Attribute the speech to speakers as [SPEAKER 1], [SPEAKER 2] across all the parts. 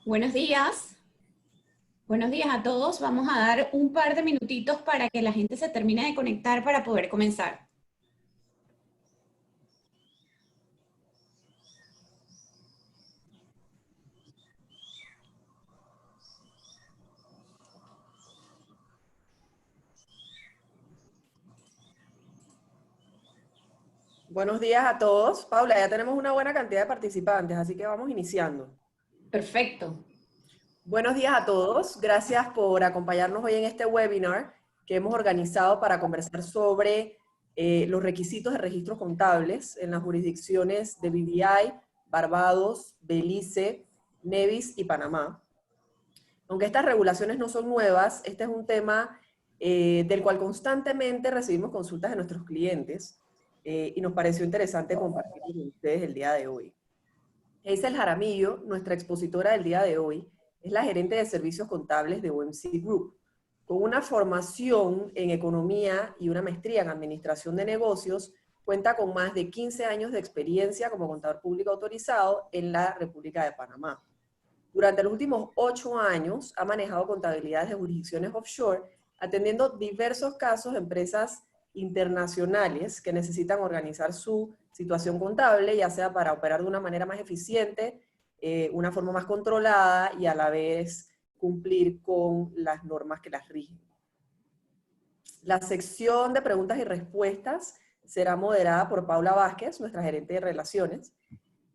[SPEAKER 1] Buenos días. Buenos días a todos. Vamos a dar un par de minutitos para que la gente se termine de conectar para poder comenzar.
[SPEAKER 2] Buenos días a todos. Paula, ya tenemos una buena cantidad de participantes, así que vamos iniciando.
[SPEAKER 1] Perfecto.
[SPEAKER 2] Buenos días a todos. Gracias por acompañarnos hoy en este webinar que hemos organizado para conversar sobre los requisitos de registros contables en las jurisdicciones de BVI, Barbados, Belice, Nevis y Panamá. Aunque estas regulaciones no son nuevas, este es un tema del cual constantemente recibimos consultas de nuestros clientes y nos pareció interesante compartir con ustedes el día de hoy. Hazel Jaramillo, nuestra expositora del día de hoy, es la gerente de servicios contables de OMC Group, con una formación en economía y una maestría en administración de negocios. Cuenta con más de 15 años de experiencia como contador público autorizado en la República de Panamá. Durante los últimos 8 años ha manejado contabilidades de jurisdicciones offshore, atendiendo diversos casos de empresas internacionales que necesitan organizar su situación contable, ya sea para operar de una manera más eficiente, una forma más controlada y a la vez cumplir con las normas que las rigen. La sección de preguntas y respuestas será moderada por Paula Vázquez, nuestra gerente de relaciones,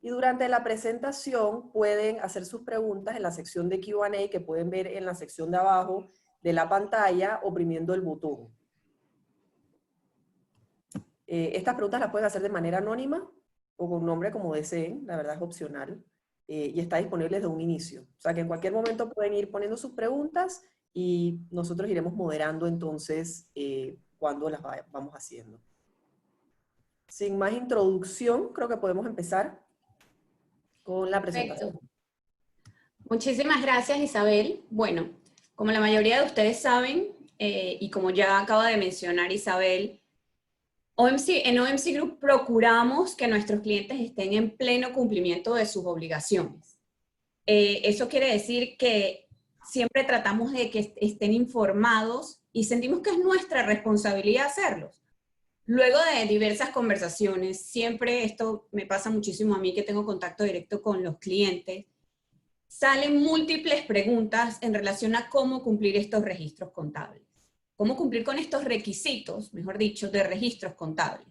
[SPEAKER 2] y durante la presentación pueden hacer sus preguntas en la sección de Q&A que pueden ver en la sección de abajo de la pantalla oprimiendo el botón. Estas preguntas las pueden hacer de manera anónima o con nombre como deseen, la verdad es opcional, y está disponible desde un inicio. O sea que en cualquier momento pueden ir poniendo sus preguntas y nosotros iremos moderando entonces cuando las vamos haciendo. Sin más introducción, creo que podemos empezar con la presentación.
[SPEAKER 1] Perfecto. Muchísimas gracias, Isabel. Bueno, como la mayoría de ustedes saben, y como ya acaba de mencionar Isabel, en OMC Group procuramos que nuestros clientes estén en pleno cumplimiento de sus obligaciones. Eso quiere decir que siempre tratamos de que estén informados y sentimos que es nuestra responsabilidad hacerlos. Luego de diversas conversaciones, siempre esto me pasa muchísimo a mí que tengo contacto directo con los clientes, salen múltiples preguntas en relación a cómo cumplir estos registros contables. Cómo cumplir con estos requisitos, mejor dicho, de registros contables.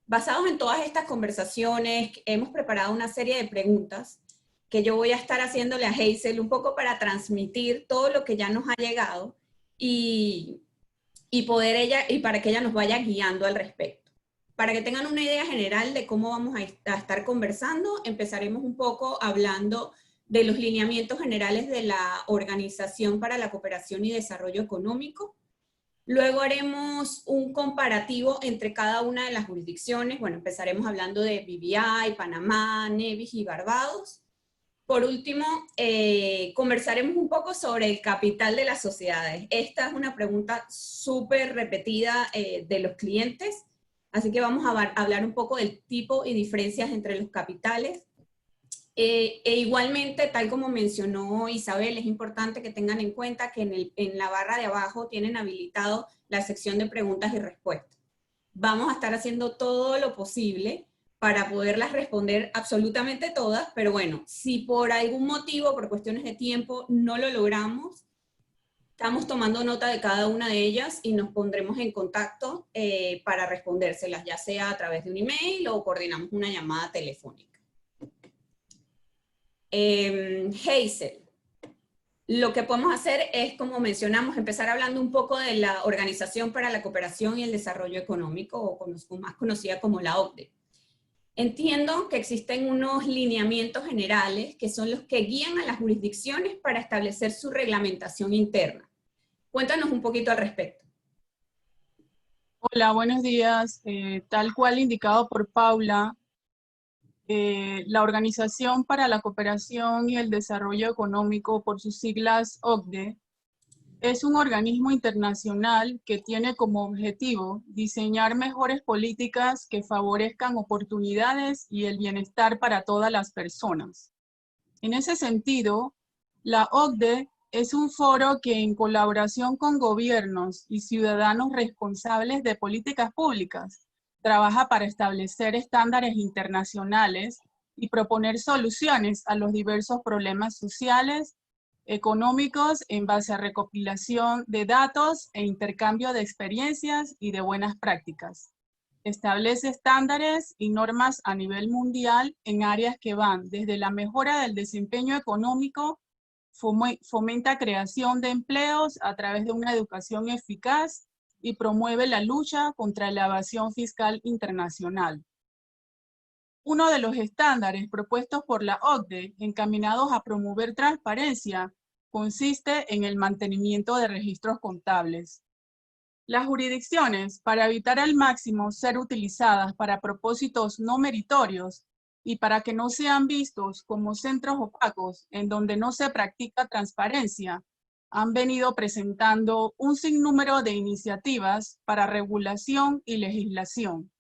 [SPEAKER 1] Basados en todas estas conversaciones, hemos preparado una serie de preguntas que yo voy a estar haciéndole a Hazel un poco para transmitir todo lo que ya nos ha llegado y para que ella nos vaya guiando al respecto. Para que tengan una idea general de cómo vamos a estar conversando, empezaremos un poco hablando de los lineamientos generales de la Organización para la Cooperación y Desarrollo Económico. Luego haremos un comparativo entre cada una de las jurisdicciones. Bueno, empezaremos hablando de BVI, Panamá, Nevis y Barbados. Por último, conversaremos un poco sobre el capital de las sociedades. Esta es una pregunta súper repetida de los clientes, así que vamos a hablar un poco del tipo y diferencias entre los capitales. Igualmente, tal como mencionó Isabel, es importante que tengan en cuenta que en la barra de abajo tienen habilitado la sección de preguntas y respuestas. Vamos a estar haciendo todo lo posible para poderlas responder absolutamente todas, pero bueno, si por algún motivo, por cuestiones de tiempo, no lo logramos, estamos tomando nota de cada una de ellas y nos pondremos en contacto para respondérselas, ya sea a través de un email o coordinamos una llamada telefónica. Hazel, lo que podemos hacer es, como mencionamos, empezar hablando un poco de la Organización para la Cooperación y el Desarrollo Económico, o más conocida como la OCDE. Entiendo que existen unos lineamientos generales que son los que guían a las jurisdicciones para establecer su reglamentación interna. Cuéntanos un poquito al respecto.
[SPEAKER 3] Hola, buenos días. Tal cual indicado por Paula, la Organización para la Cooperación y el Desarrollo Económico, por sus siglas OCDE, es un organismo internacional que tiene como objetivo diseñar mejores políticas que favorezcan oportunidades y el bienestar para todas las personas. En ese sentido, La OCDE es un foro que en colaboración con gobiernos y ciudadanos responsables de políticas públicas trabaja para establecer estándares internacionales y proponer soluciones a los diversos problemas sociales, económicos en base a recopilación de datos e intercambio de experiencias y de buenas prácticas. Establece estándares y normas a nivel mundial en áreas que van desde la mejora del desempeño económico, fomenta creación de empleos a través de una educación eficaz y promueve la lucha contra la evasión fiscal internacional. Uno de los estándares propuestos por la OCDE encaminados a promover transparencia consiste en el mantenimiento de registros contables. Las jurisdicciones, para evitar al máximo ser utilizadas para propósitos no meritorios y para que no sean vistos como centros opacos en donde no se practica transparencia, han venido presentando un sinnúmero de iniciativas para regulación y legislación.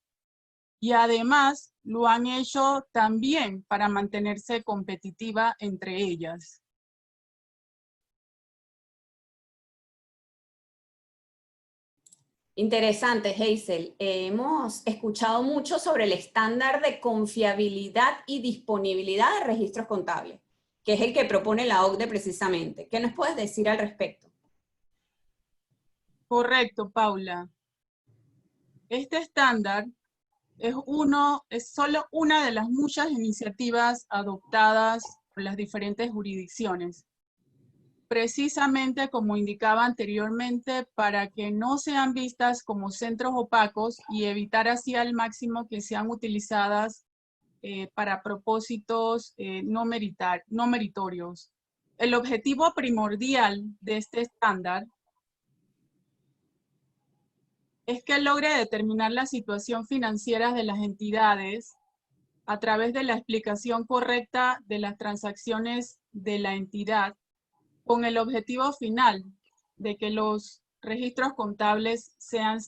[SPEAKER 3] Y además lo han hecho también para mantenerse competitiva entre ellas.
[SPEAKER 1] Interesante, Hazel. Hemos escuchado mucho sobre el estándar de confiabilidad y disponibilidad de registros contables, que es el que propone la OCDE precisamente. ¿Qué nos puedes decir al respecto?
[SPEAKER 3] Correcto, Paula. Este estándar es solo una de las muchas iniciativas adoptadas por las diferentes jurisdicciones, precisamente como indicaba anteriormente, para que no sean vistas como centros opacos y evitar así al máximo que sean utilizadas para propósitos no meritorios. El objetivo primordial de este estándar es que logre determinar la situación financiera de las entidades a través de la explicación correcta de las transacciones de la entidad, con el objetivo final de que los registros contables sean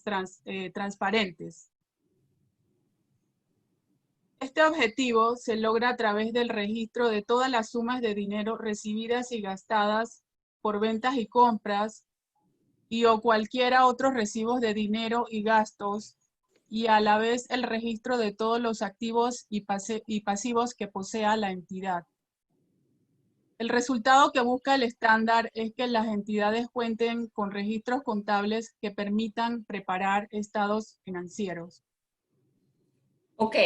[SPEAKER 3] transparentes. Este objetivo se logra a través del registro de todas las sumas de dinero recibidas y gastadas por ventas y compras y o cualquiera otros recibos de dinero y gastos, y a la vez el registro de todos los activos y pasivos que posea la entidad. El resultado que busca el estándar es que las entidades cuenten con registros contables que permitan preparar estados financieros.
[SPEAKER 1] Ok,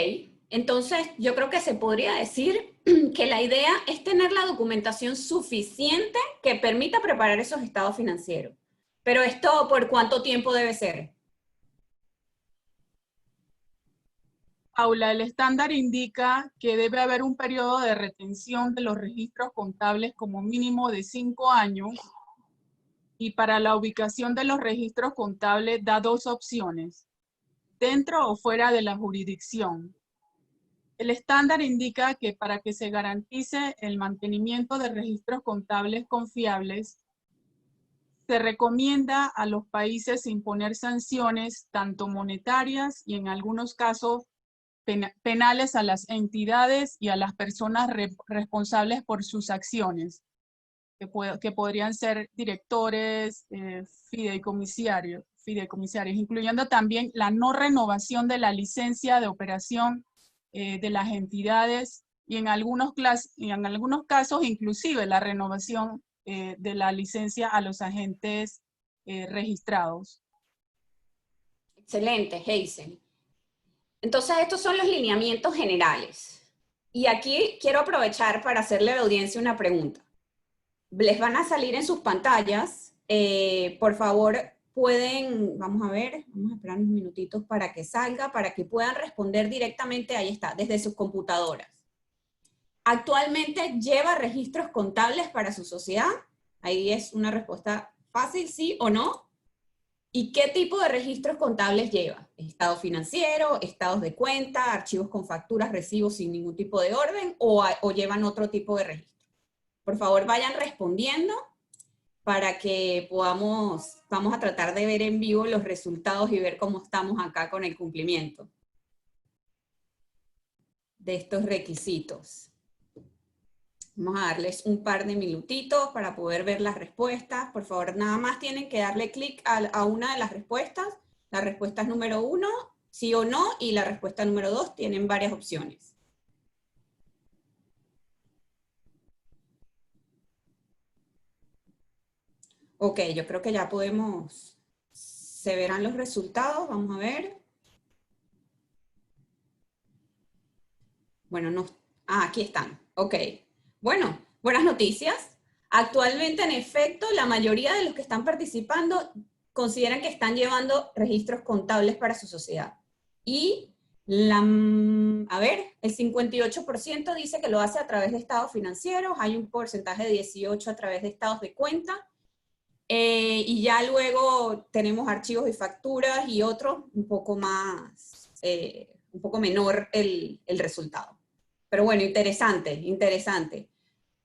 [SPEAKER 1] entonces yo creo que se podría decir que la idea es tener la documentación suficiente que permita preparar esos estados financieros. Pero esto, ¿por cuánto tiempo debe ser?
[SPEAKER 3] Paula, el estándar indica que debe haber un periodo de retención de los registros contables como mínimo de 5 años, y para la ubicación de los registros contables da 2 opciones: dentro o fuera de la jurisdicción. El estándar indica que para que se garantice el mantenimiento de registros contables confiables, se recomienda a los países imponer sanciones tanto monetarias y en algunos casos penales a las entidades y a las personas responsables por sus acciones, que podrían ser directores, fideicomisarios, incluyendo también la no renovación de la licencia de operación de las entidades y en algunos casos inclusive la renovación de la licencia a los agentes registrados.
[SPEAKER 1] Excelente, Hazel. Entonces estos son los lineamientos generales. Y aquí quiero aprovechar para hacerle a la audiencia una pregunta. Les van a salir en sus pantallas. Por favor, pueden, vamos a ver, vamos a esperar unos minutitos para que salga, para que puedan responder directamente, ahí está, desde sus computadoras. ¿Actualmente lleva registros contables para su sociedad? Ahí es una respuesta fácil, sí o no. ¿Y qué tipo de registros contables lleva? ¿Estado financiero, estados de cuenta, archivos con facturas, recibos sin ningún tipo de orden o llevan otro tipo de registro? Por favor, vayan respondiendo para que vamos a tratar de ver en vivo los resultados y ver cómo estamos acá con el cumplimiento de estos requisitos. Vamos a darles un par de minutitos para poder ver las respuestas. Por favor, nada más tienen que darle clic a una de las respuestas. La respuesta es número 1, sí o no, y la respuesta número 2 tienen varias opciones. Ok, yo creo que ya podemos, se verán los resultados, vamos a ver. Bueno, no, aquí están, ok. Bueno, buenas noticias. Actualmente, en efecto, la mayoría de los que están participando consideran que están llevando registros contables para su sociedad. Y, a ver, el 58% dice que lo hace a través de estados financieros, hay un porcentaje de 18% a través de estados de cuenta, y ya luego tenemos archivos y facturas y otros un poco más, un poco menor el resultado. Pero bueno, interesante, interesante.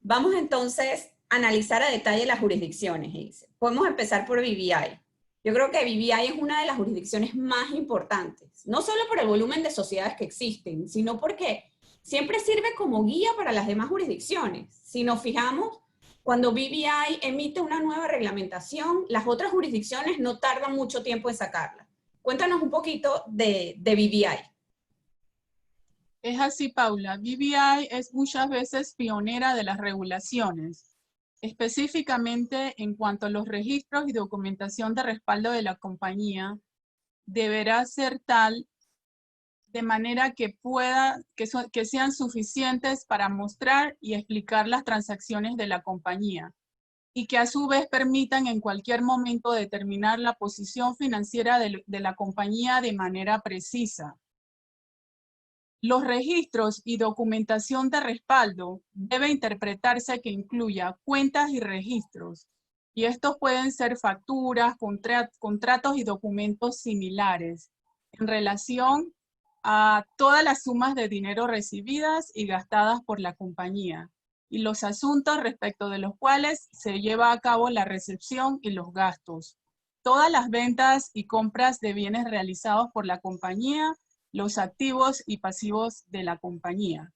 [SPEAKER 1] Vamos entonces a analizar a detalle las jurisdicciones. Podemos empezar por BVI. Yo creo que BVI es una de las jurisdicciones más importantes, no solo por el volumen de sociedades que existen, sino porque siempre sirve como guía para las demás jurisdicciones. Si nos fijamos, cuando BVI emite una nueva reglamentación, las otras jurisdicciones no tardan mucho tiempo en sacarla. Cuéntanos un poquito de BVI.
[SPEAKER 3] Es así, Paula. BVI es muchas veces pionera de las regulaciones, específicamente en cuanto a los registros y documentación de respaldo de la compañía. Deberá ser tal de manera que que sean suficientes para mostrar y explicar las transacciones de la compañía y que a su vez permitan en cualquier momento determinar la posición financiera de la compañía de manera precisa. Los registros y documentación de respaldo debe interpretarse que incluya cuentas y registros, y estos pueden ser facturas, contratos y documentos similares en relación a todas las sumas de dinero recibidas y gastadas por la compañía, y los asuntos respecto de los cuales se lleva a cabo la recepción y los gastos. Todas las ventas y compras de bienes realizados por la compañía, los activos y pasivos de la compañía.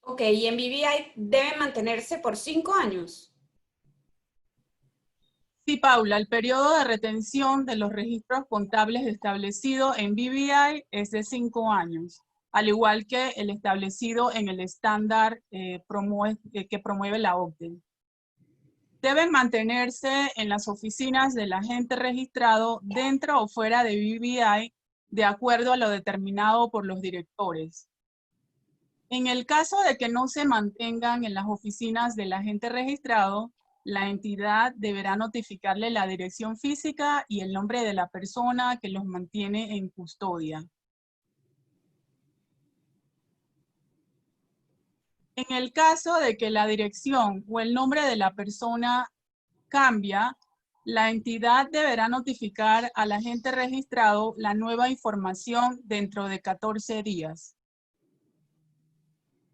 [SPEAKER 1] Ok, y en BVI deben mantenerse por 5 años.
[SPEAKER 3] Sí, Paula, el periodo de retención de los registros contables establecido en BVI es de 5 años, al igual que el establecido en el estándar que promueve la OCDE. Deben mantenerse en las oficinas del agente registrado dentro o fuera de BVI de acuerdo a lo determinado por los directores. En el caso de que no se mantengan en las oficinas del agente registrado, la entidad deberá notificarle la dirección física y el nombre de la persona que los mantiene en custodia. En el caso de que la dirección o el nombre de la persona cambia, la entidad deberá notificar al agente registrado la nueva información dentro de 14 días.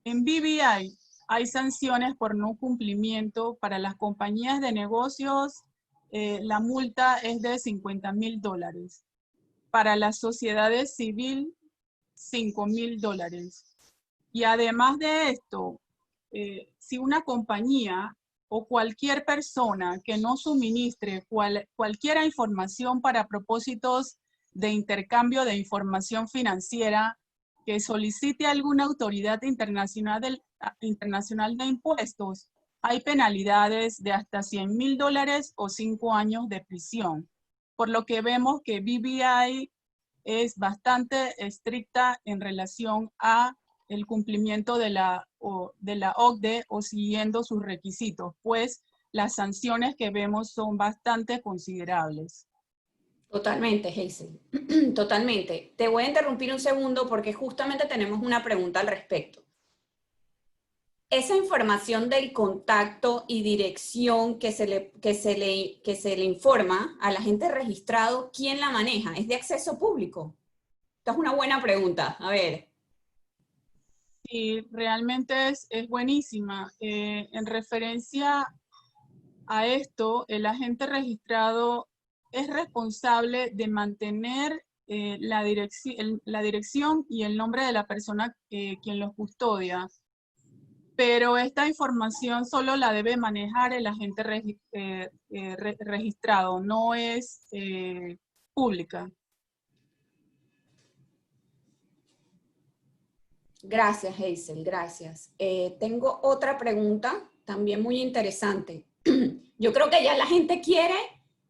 [SPEAKER 3] En BVI hay sanciones por no cumplimiento. Para las compañías de negocios, la multa es de $50,000. Para las sociedades civil, $5,000. Y además de esto, si una compañía o cualquier persona que no suministre cualquier información para propósitos de intercambio de información financiera, que solicite a alguna autoridad internacional de impuestos, hay penalidades de hasta $100,000 o 5 años de prisión. Por lo que vemos que BVI es bastante estricta en relación a el cumplimiento de la OCDE o siguiendo sus requisitos, pues las sanciones que vemos son bastante considerables.
[SPEAKER 1] Totalmente, Hazel. Totalmente. Te voy a interrumpir un segundo porque justamente tenemos una pregunta al respecto. Esa información del contacto y dirección que se le informa al agente registrado, ¿quién la maneja? ¿Es de acceso público? Esta es una buena pregunta. A ver.
[SPEAKER 3] Sí, realmente es buenísima. En referencia a esto, el agente registrado es responsable de mantener la dirección y el nombre de la persona quien los custodia. pero esta información solo la debe manejar el agente registrado, no es pública.
[SPEAKER 1] Gracias, Hazel, gracias. Tengo otra pregunta, también muy interesante. Yo creo que ya la gente quiere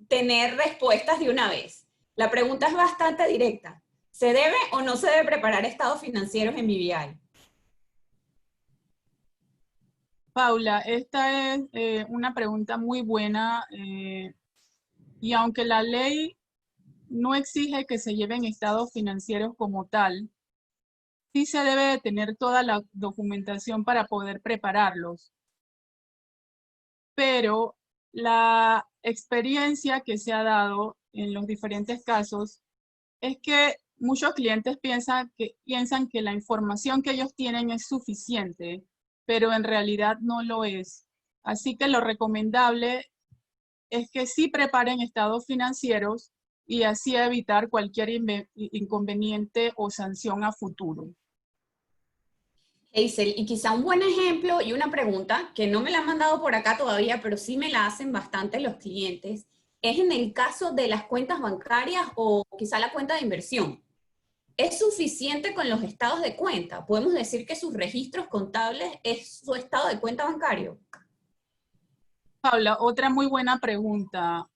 [SPEAKER 1] tener respuestas de una vez. La pregunta es bastante directa. ¿Se debe o no se debe preparar estados financieros en BVI?
[SPEAKER 3] Paula, esta es una pregunta muy buena y aunque la ley no exige que se lleven estados financieros como tal, sí se debe de tener toda la documentación para poder prepararlos. Pero la experiencia que se ha dado en los diferentes casos es que muchos clientes piensan que la información que ellos tienen es suficiente, pero en realidad no lo es. Así que lo recomendable es que sí preparen estados financieros y así evitar cualquier inconveniente o sanción a futuro.
[SPEAKER 1] Hazel, y quizá un buen ejemplo y una pregunta que no me la han mandado por acá todavía, pero sí me la hacen bastante los clientes, es en el caso de las cuentas bancarias o quizá la cuenta de inversión. ¿Es suficiente con los estados de cuenta? ¿Podemos decir que sus registros contables es su estado de cuenta bancario?
[SPEAKER 3] Paula, otra muy buena pregunta.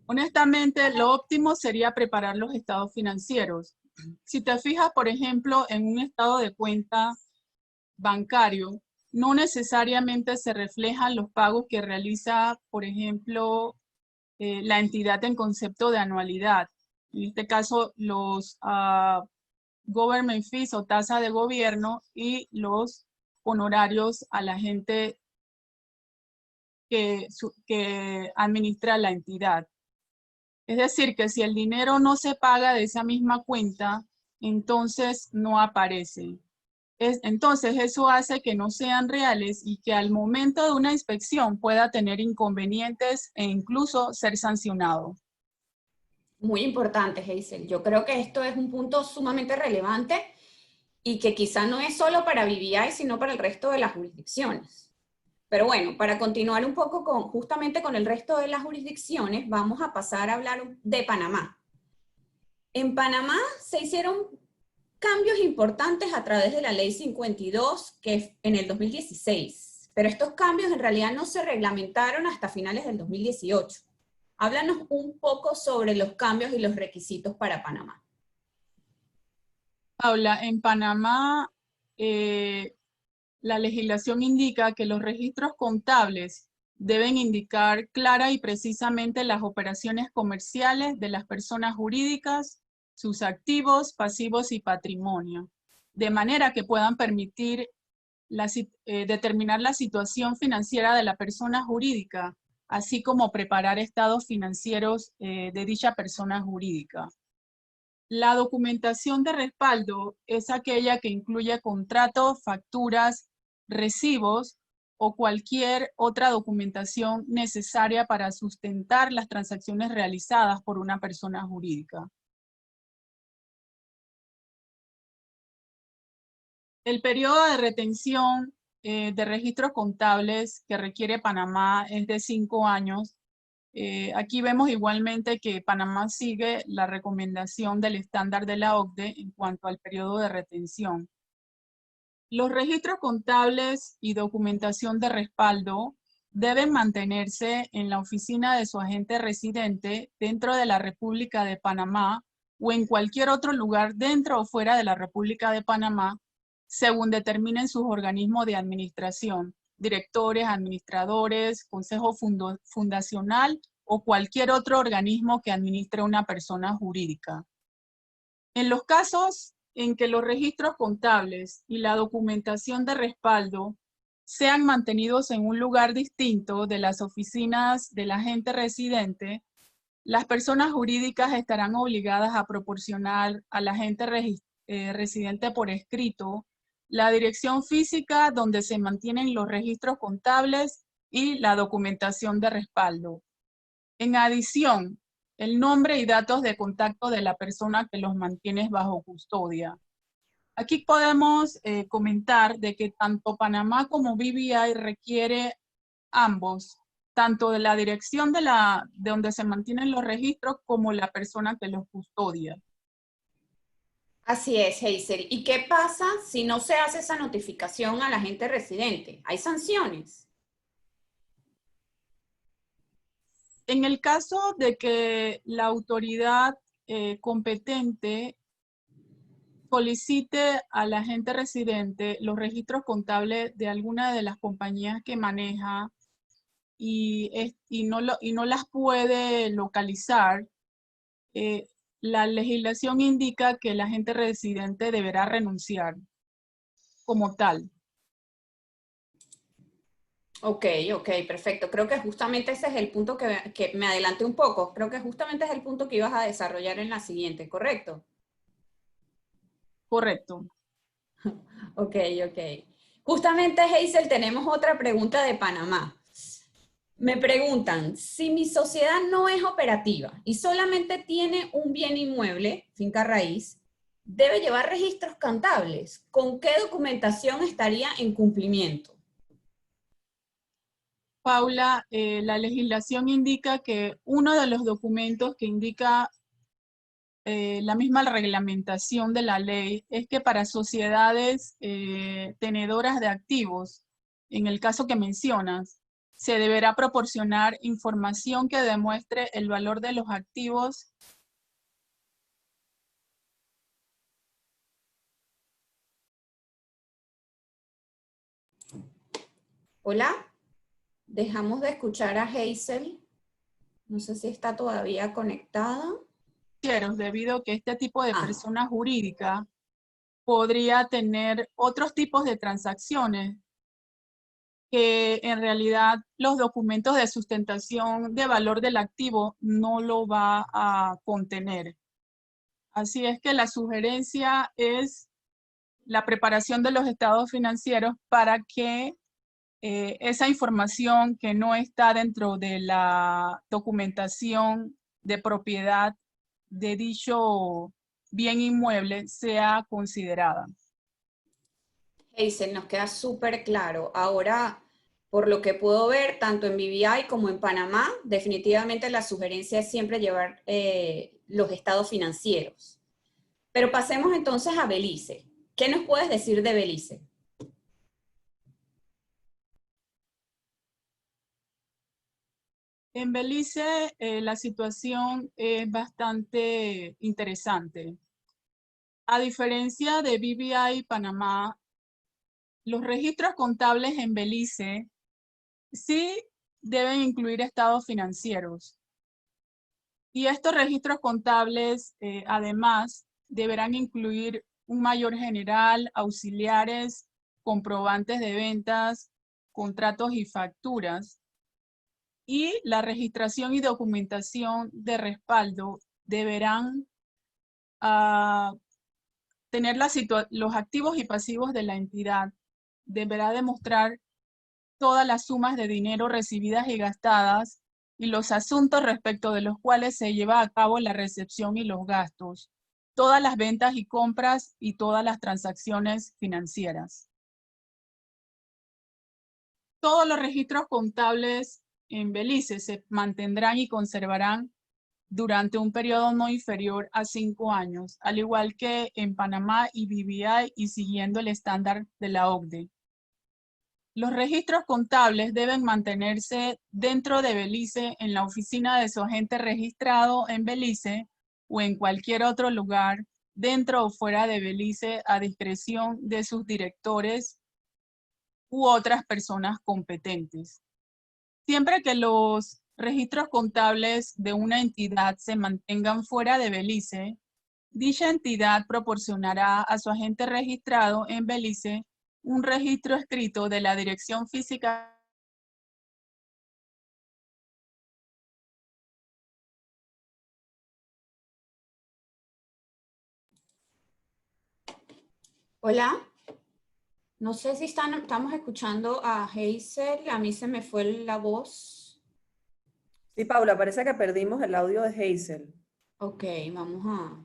[SPEAKER 3] Honestamente, lo óptimo sería preparar los estados financieros. Si te fijas, por ejemplo, en un estado de cuenta bancario, no necesariamente se reflejan los pagos que realiza, por ejemplo, la entidad en concepto de anualidad. En este caso, los government fees o tasa de gobierno y los honorarios a la gente que administra la entidad. Es decir, que si el dinero no se paga de esa misma cuenta, entonces no aparece. Entonces eso hace que no sean reales y que al momento de una inspección pueda tener inconvenientes e incluso ser sancionado.
[SPEAKER 1] Muy importante, Hazel. Yo creo que esto es un punto sumamente relevante y que quizá no es solo para BVI, sino para el resto de las jurisdicciones. Pero bueno, para continuar un poco justamente con el resto de las jurisdicciones, vamos a pasar a hablar de Panamá. En Panamá se hicieron cambios importantes a través de la Ley 52, que en el 2016, pero estos cambios en realidad no se reglamentaron hasta finales del 2018. Háblanos un poco sobre los cambios y los requisitos para Panamá.
[SPEAKER 3] Paula, en Panamá la legislación indica que los registros contables deben indicar clara y precisamente las operaciones comerciales de las personas jurídicas, sus activos, pasivos y patrimonio, de manera que puedan permitir determinar la situación financiera de la persona jurídica, así como preparar estados financieros de dicha persona jurídica. La documentación de respaldo es aquella que incluye contratos, facturas, recibos o cualquier otra documentación necesaria para sustentar las transacciones realizadas por una persona jurídica. El periodo de retención de registros contables que requiere Panamá es de 5 años. Aquí vemos igualmente que Panamá sigue la recomendación del estándar de la OCDE en cuanto al periodo de retención. Los registros contables y documentación de respaldo deben mantenerse en la oficina de su agente residente dentro de la República de Panamá o en cualquier otro lugar dentro o fuera de la República de Panamá, según determinen sus organismos de administración, directores, administradores, consejo fundacional o cualquier otro organismo que administre una persona jurídica. En los casos en que los registros contables y la documentación de respaldo sean mantenidos en un lugar distinto de las oficinas del agente residente, las personas jurídicas estarán obligadas a proporcionar al agente residente por escrito la dirección física donde se mantienen los registros contables y la documentación de respaldo. En adición, el nombre y datos de contacto de la persona que los mantiene bajo custodia. Aquí podemos comentar de que tanto Panamá como BVI requiere ambos, tanto de la dirección de donde se mantienen los registros como la persona que los custodia.
[SPEAKER 1] Así es, Hazel. ¿Y qué pasa si no se hace esa notificación a la gente residente? ¿Hay sanciones?
[SPEAKER 3] En el caso de que la autoridad competente solicite a la gente residente los registros contables de alguna de las compañías que maneja y no las puede localizar, la legislación indica que la gente residente deberá renunciar como tal.
[SPEAKER 1] Ok, ok, perfecto. Creo que justamente ese es el punto que me adelanté un poco. Creo que justamente es el punto que ibas a desarrollar en la siguiente, ¿correcto?
[SPEAKER 3] Correcto.
[SPEAKER 1] Ok, ok. Justamente, Hazel, tenemos otra pregunta de Panamá. Me preguntan, si mi sociedad no es operativa y solamente tiene un bien inmueble, finca raíz, ¿debe llevar registros contables? ¿Con qué documentación estaría en cumplimiento?
[SPEAKER 3] Paula, la legislación indica que uno de los documentos que indica la misma reglamentación de la ley es que para sociedades tenedoras de activos, en el caso que mencionas, se deberá proporcionar información que demuestre el valor de los activos.
[SPEAKER 1] Hola, dejamos de escuchar a Hazel. No sé si está todavía conectada.
[SPEAKER 3] Debido a que este tipo de
[SPEAKER 1] Ah,
[SPEAKER 3] persona jurídica podría tener otros tipos de transacciones que en realidad los documentos de sustentación de valor del activo no lo va a contener. Así es que la sugerencia es la preparación de los estados financieros para que esa información que no está dentro de la documentación de propiedad de dicho bien inmueble sea considerada.
[SPEAKER 1] Hazel, nos queda súper claro. Ahora, por lo que puedo ver, tanto en BVI como en Panamá, definitivamente la sugerencia es siempre llevar los estados financieros. Pero pasemos entonces a Belice. ¿Qué nos puedes decir de Belice?
[SPEAKER 3] En Belice la situación es bastante interesante. A diferencia de BVI y Panamá, los registros contables en Belice sí deben incluir estados financieros. Y estos registros contables, además, deberán incluir un mayor general, auxiliares, comprobantes de ventas, contratos y facturas. Y la registración y documentación de respaldo deberán tener los activos y pasivos de la entidad. Deberá demostrar todas las sumas de dinero recibidas y gastadas y los asuntos respecto de los cuales se lleva a cabo la recepción y los gastos, todas las ventas y compras y todas las transacciones financieras. Todos los registros contables en Belice se mantendrán y conservarán durante un periodo no inferior a 5 años, al igual que en Panamá y BVI y siguiendo el estándar de la OCDE. Los registros contables deben mantenerse dentro de Belice en la oficina de su agente registrado en Belice o en cualquier otro lugar dentro o fuera de Belice a discreción de sus directores u otras personas competentes. Siempre que los registros contables de una entidad se mantengan fuera de Belice, dicha entidad proporcionará a su agente registrado en Belice un registro escrito de la dirección física.
[SPEAKER 1] Hola, no sé si estamos escuchando a Hazel, a mí se me fue la voz.
[SPEAKER 2] Sí, Paula, parece que perdimos el audio de Hazel.
[SPEAKER 1] Ok, vamos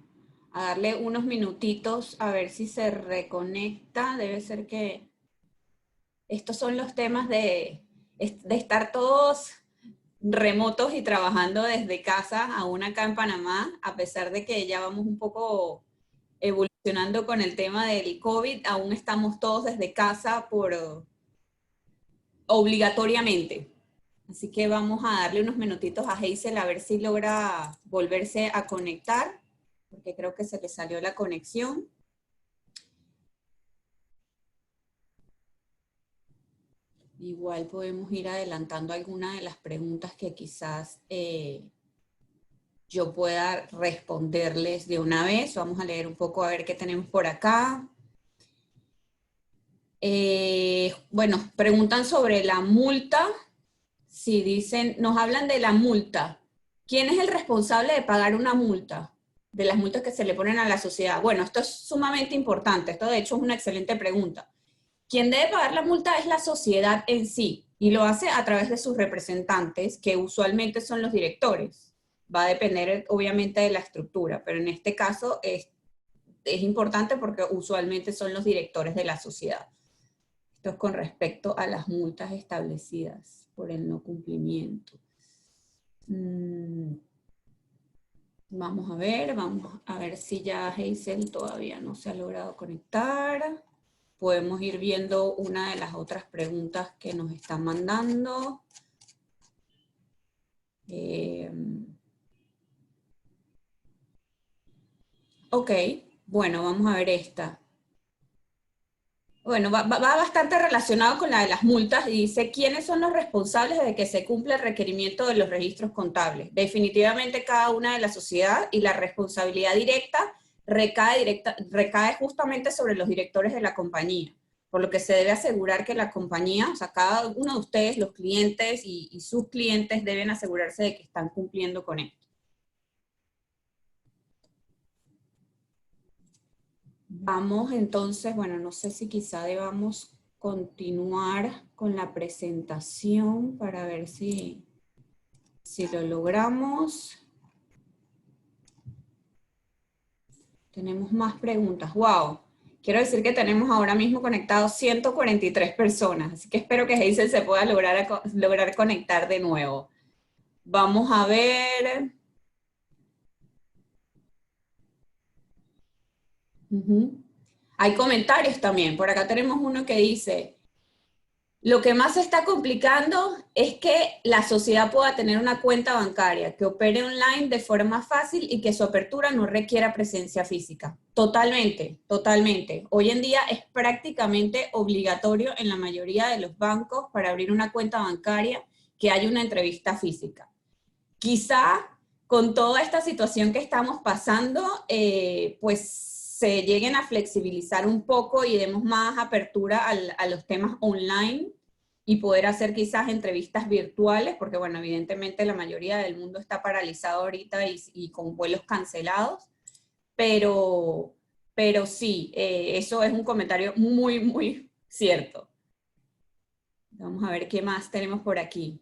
[SPEAKER 1] a darle unos minutitos a ver si se reconecta. Debe ser que estos son los temas de estar todos remotos y trabajando desde casa, aún acá en Panamá, a pesar de que ya vamos un poco evolucionando con el tema del COVID, aún estamos todos desde casa obligatoriamente. Así que vamos a darle unos minutitos a Hazel a ver si logra volverse a conectar, porque creo que se le salió la conexión. Igual podemos ir adelantando algunas de las preguntas que quizás yo pueda responderles de una vez. Vamos a leer un poco a ver qué tenemos por acá. Bueno, preguntan sobre la multa. Si dicen, nos hablan de la multa. ¿Quién es el responsable de pagar una multa? De las multas que se le ponen a la sociedad. Bueno, esto es sumamente importante. Esto de hecho es una excelente pregunta. Quien debe pagar la multa es la sociedad en sí, y lo hace a través de sus representantes, que usualmente son los directores. Va a depender obviamente de la estructura, pero en este caso es importante porque usualmente son los directores de la sociedad. Esto es con respecto a las multas establecidas por el no cumplimiento. Vamos a ver si ya Hazel todavía no se ha logrado conectar. Podemos ir viendo una de las otras preguntas que nos están mandando. Ok, bueno, vamos a ver esta. Bueno, va bastante relacionado con la de las multas y dice, ¿quiénes son los responsables de que se cumpla el requerimiento de los registros contables? Definitivamente cada una de la sociedad, y la responsabilidad directa recae justamente sobre los directores de la compañía, por lo que se debe asegurar que la compañía, o sea, cada uno de ustedes, los clientes y sus clientes deben asegurarse de que están cumpliendo con esto. Vamos entonces, bueno, no sé si quizá debamos continuar con la presentación para ver si lo logramos. Tenemos más preguntas. ¡Wow! Quiero decir que tenemos ahora mismo conectados 143 personas, así que espero que Hazel se pueda lograr conectar de nuevo. Vamos a ver. Hay comentarios también. Por acá tenemos uno que dice, lo que más se está complicando es que la sociedad pueda tener una cuenta bancaria que opere online de forma fácil y que su apertura no requiera presencia física. Totalmente, totalmente. Hoy en día es prácticamente obligatorio en la mayoría de los bancos para abrir una cuenta bancaria que haya una entrevista física. Quizá con toda esta situación que estamos pasando, pues se lleguen a flexibilizar un poco y demos más apertura a los temas online y poder hacer quizás entrevistas virtuales, porque bueno, evidentemente la mayoría del mundo está paralizado ahorita y con vuelos cancelados, pero sí, eso es un comentario muy, muy cierto. Vamos a ver qué más tenemos por aquí.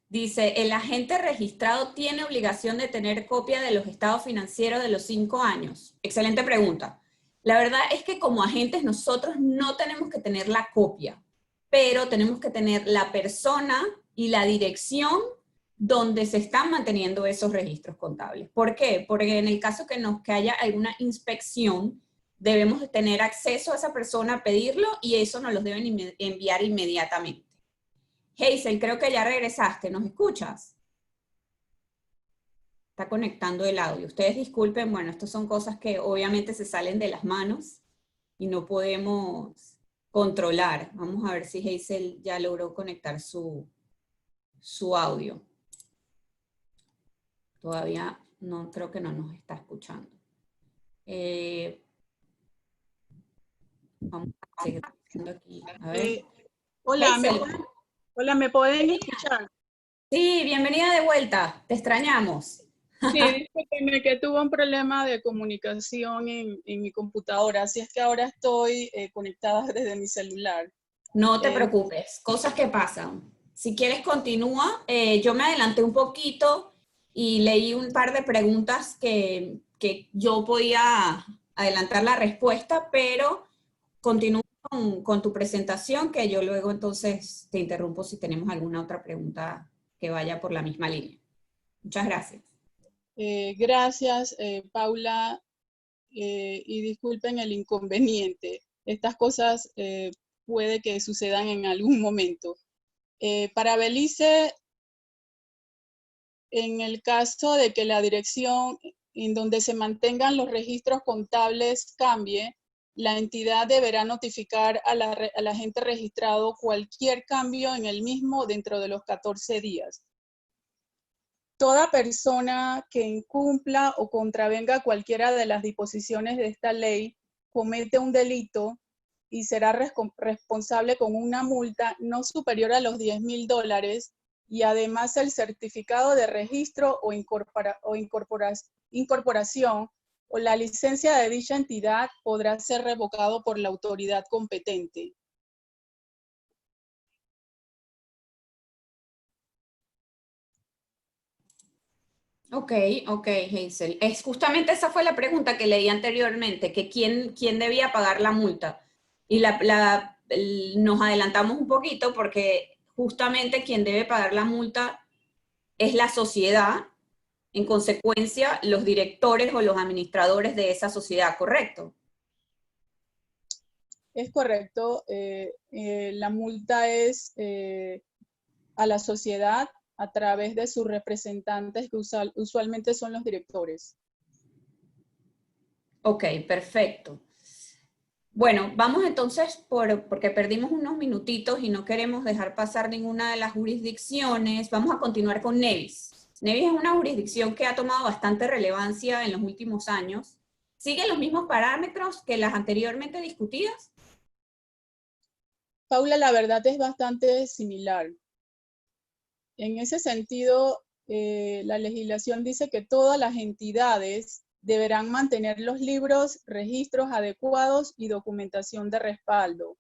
[SPEAKER 1] Dice, el agente registrado tiene obligación de tener copia de los estados financieros de los 5 años. Excelente pregunta. La verdad es que como agentes nosotros no tenemos que tener la copia, pero tenemos que tener la persona y la dirección donde se están manteniendo esos registros contables. ¿Por qué? Porque en el caso que haya alguna inspección, debemos tener acceso a esa persona, pedirlo, y eso nos lo deben enviar inmediatamente. Hazel, creo que ya regresaste, ¿nos escuchas? Está conectando el audio. Ustedes disculpen, bueno, estas son cosas que obviamente se salen de las manos y no podemos controlar. Vamos a ver si Hazel ya logró conectar su audio. Todavía no, creo que no nos está escuchando. Vamos a seguir haciendo aquí. A ver.
[SPEAKER 3] Hola,
[SPEAKER 1] Hazel.
[SPEAKER 3] ¿me pueden escuchar?
[SPEAKER 1] Sí, bienvenida de vuelta. Te extrañamos.
[SPEAKER 3] Sí, discúlpeme que tuve un problema de comunicación en mi computadora, así es que ahora estoy conectada desde mi celular.
[SPEAKER 1] No te preocupes, cosas que pasan. Si quieres continúa, yo me adelanté un poquito y leí un par de preguntas que yo podía adelantar la respuesta, pero continúo con tu presentación, que yo luego entonces te interrumpo si tenemos alguna otra pregunta que vaya por la misma línea. Muchas gracias.
[SPEAKER 3] Gracias, Paula, y disculpen el inconveniente. Estas cosas puede que sucedan en algún momento. Para Belice, en el caso de que la dirección en donde se mantengan los registros contables cambie, la entidad deberá notificar al agente registrado cualquier cambio en el mismo dentro de los 14 días. Toda persona que incumpla o contravenga cualquiera de las disposiciones de esta ley comete un delito y será responsable con una multa no superior a los $10,000 y además el certificado de registro o incorporación o la licencia de dicha entidad podrá ser revocado por la autoridad competente.
[SPEAKER 1] Ok, Hazel. Justamente esa fue la pregunta que leí anteriormente, que quién debía pagar la multa. Y nos adelantamos un poquito porque justamente quien debe pagar la multa es la sociedad, en consecuencia, los directores o los administradores de esa sociedad, ¿correcto?
[SPEAKER 3] Es correcto. La multa es a la sociedad a través de sus representantes, que usualmente son los directores.
[SPEAKER 1] Ok, perfecto. Bueno, vamos entonces, porque perdimos unos minutitos y no queremos dejar pasar ninguna de las jurisdicciones, vamos a continuar con Nevis. Nevis es una jurisdicción que ha tomado bastante relevancia en los últimos años. ¿Sigue los mismos parámetros que las anteriormente discutidas?
[SPEAKER 3] Paula, la verdad es bastante similar. En ese sentido, la legislación dice que todas las entidades deberán mantener los libros, registros adecuados y documentación de respaldo.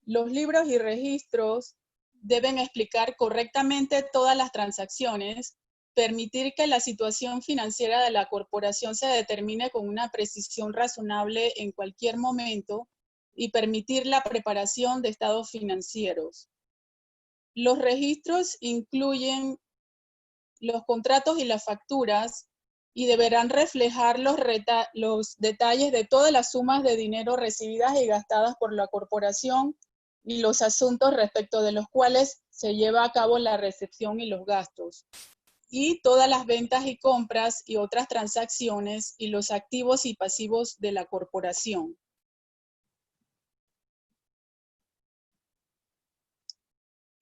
[SPEAKER 3] Los libros y registros deben explicar correctamente todas las transacciones, permitir que la situación financiera de la corporación se determine con una precisión razonable en cualquier momento y permitir la preparación de estados financieros. Los registros incluyen los contratos y las facturas y deberán reflejar los detalles de todas las sumas de dinero recibidas y gastadas por la corporación y los asuntos respecto de los cuales se lleva a cabo la recepción y los gastos, y todas las ventas y compras y otras transacciones y los activos y pasivos de la corporación.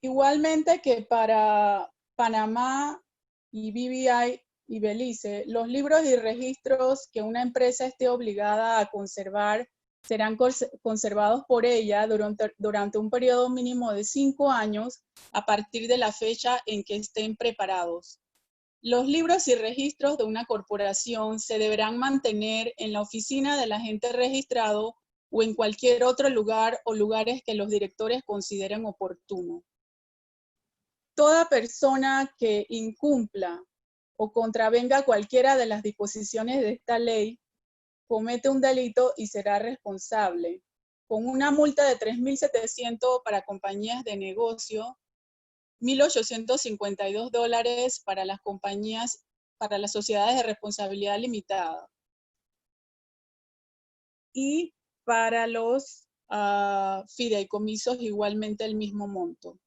[SPEAKER 3] Igualmente que para Panamá y BVI y Belice, los libros y registros que una empresa esté obligada a conservar serán conservados por ella durante un periodo mínimo de 5 años a partir de la fecha en que estén preparados. Los libros y registros de una corporación se deberán mantener en la oficina del agente registrado o en cualquier otro lugar o lugares que los directores consideren oportuno. Toda persona que incumpla o contravenga cualquiera de las disposiciones de esta ley comete un delito y será responsable, con una multa de $3,700 para compañías de negocio, $1,852 para las compañías, para las sociedades de responsabilidad limitada. Y para los fideicomisos igualmente el mismo monto.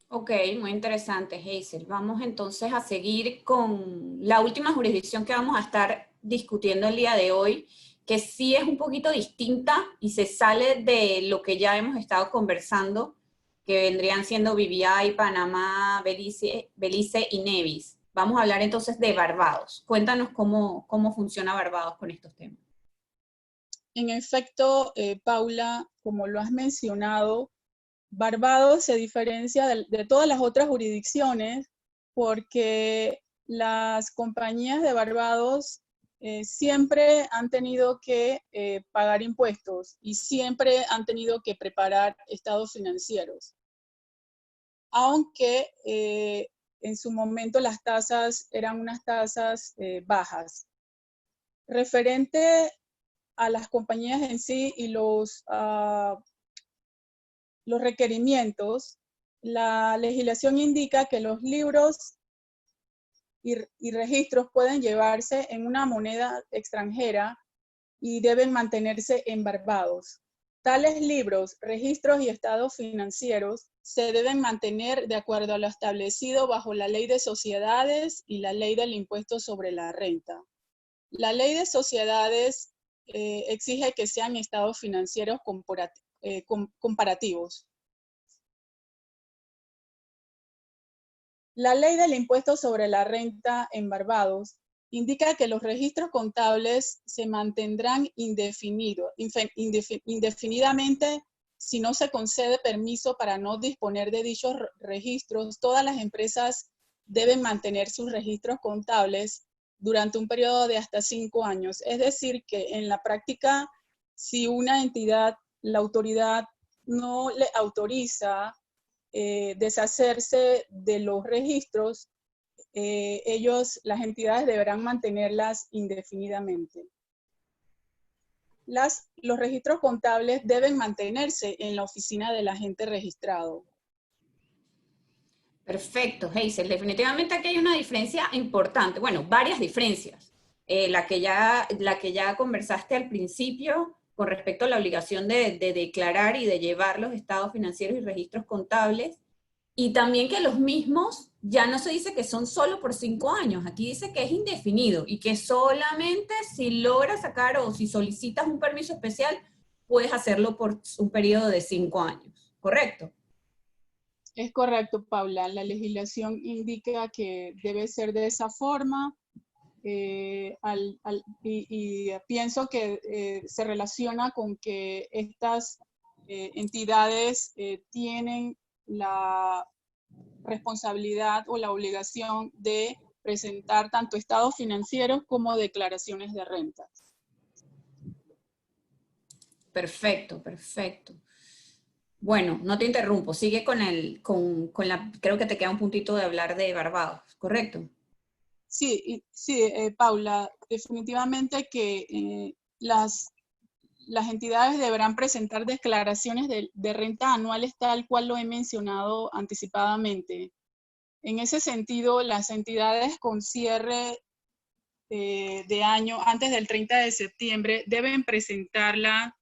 [SPEAKER 1] Ok, muy interesante, Hazel. Vamos entonces a seguir con la última jurisdicción que vamos a estar discutiendo el día de hoy, que sí es un poquito distinta y se sale de lo que ya hemos estado conversando, que vendrían siendo BVI, Panamá, Belice y Nevis. Vamos a hablar entonces de Barbados. Cuéntanos cómo funciona Barbados con estos temas.
[SPEAKER 3] En efecto, Paula, como lo has mencionado, Barbados se diferencia de todas las otras jurisdicciones porque las compañías de Barbados siempre han tenido que pagar impuestos y siempre han tenido que preparar estados financieros. aunque en su momento las tasas eran unas tasas bajas. Referente a las compañías en sí y los requerimientos, la legislación indica que los libros y registros pueden llevarse en una moneda extranjera y deben mantenerse en Barbados. Tales libros, registros y estados financieros se deben mantener de acuerdo a lo establecido bajo la Ley de Sociedades y la Ley del Impuesto sobre la Renta. La Ley de Sociedades exige que sean estados financieros comparativos. La Ley del Impuesto sobre la Renta en Barbados indica que los registros contables se mantendrán indefinidamente si no se concede permiso para no disponer de dichos registros. Todas las empresas deben mantener sus registros contables durante un periodo de hasta 5 años. Es decir, que en la práctica, si una entidad, la autoridad no le autoriza deshacerse de los registros, las entidades deberán mantenerlas indefinidamente. Los registros contables deben mantenerse en la oficina del agente registrado.
[SPEAKER 1] Perfecto, Hazel. Definitivamente aquí hay una diferencia importante. Bueno, varias diferencias. La que ya conversaste al principio con respecto a la obligación de declarar y de llevar los estados financieros y registros contables. Y también que los mismos ya no se dice que son solo por 5 años. Aquí dice que es indefinido y que solamente si logras sacar o si solicitas un permiso especial, puedes hacerlo por un periodo de 5 años. ¿Correcto?
[SPEAKER 3] Es correcto, Paula. La legislación indica que debe ser de esa forma y pienso que se relaciona con que estas entidades tienen la responsabilidad o la obligación de presentar tanto estados financieros como declaraciones de rentas.
[SPEAKER 1] Perfecto, perfecto. Bueno, no te interrumpo, sigue creo que te queda un puntito de hablar de Barbados, ¿correcto?
[SPEAKER 3] Sí, Paula, definitivamente que las entidades deberán presentar declaraciones de renta anuales tal cual lo he mencionado anticipadamente. En ese sentido, las entidades con cierre de año antes del 30 de septiembre deben presentarla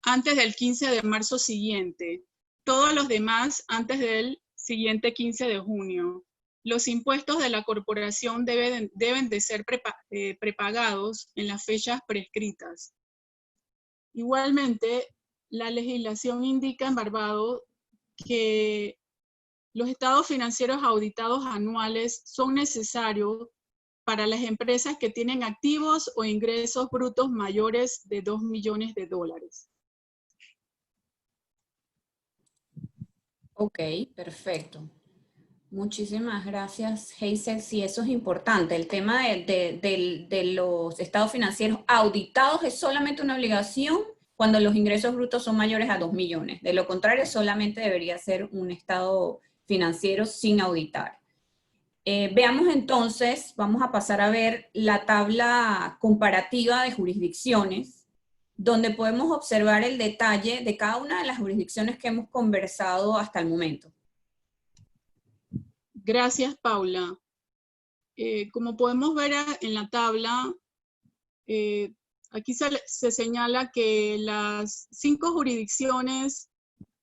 [SPEAKER 3] antes del 15 de marzo siguiente. Todos los demás antes del siguiente 15 de junio. Los impuestos de la corporación deben de ser prepagados en las fechas prescritas. Igualmente, la legislación indica en Barbados que los estados financieros auditados anuales son necesarios para las empresas que tienen activos o ingresos brutos mayores de $2 millones.
[SPEAKER 1] Ok, perfecto. Muchísimas gracias, Hazel. Sí, eso es importante. El tema de los estados financieros auditados es solamente una obligación cuando los ingresos brutos son mayores a 2 millones. De lo contrario, solamente debería ser un estado financiero sin auditar. Veamos entonces, vamos a pasar a ver la tabla comparativa de jurisdicciones, donde podemos observar el detalle de cada una de las jurisdicciones que hemos conversado hasta el momento.
[SPEAKER 3] Gracias, Paula. Como podemos ver en la tabla, aquí se señala que las 5 jurisdicciones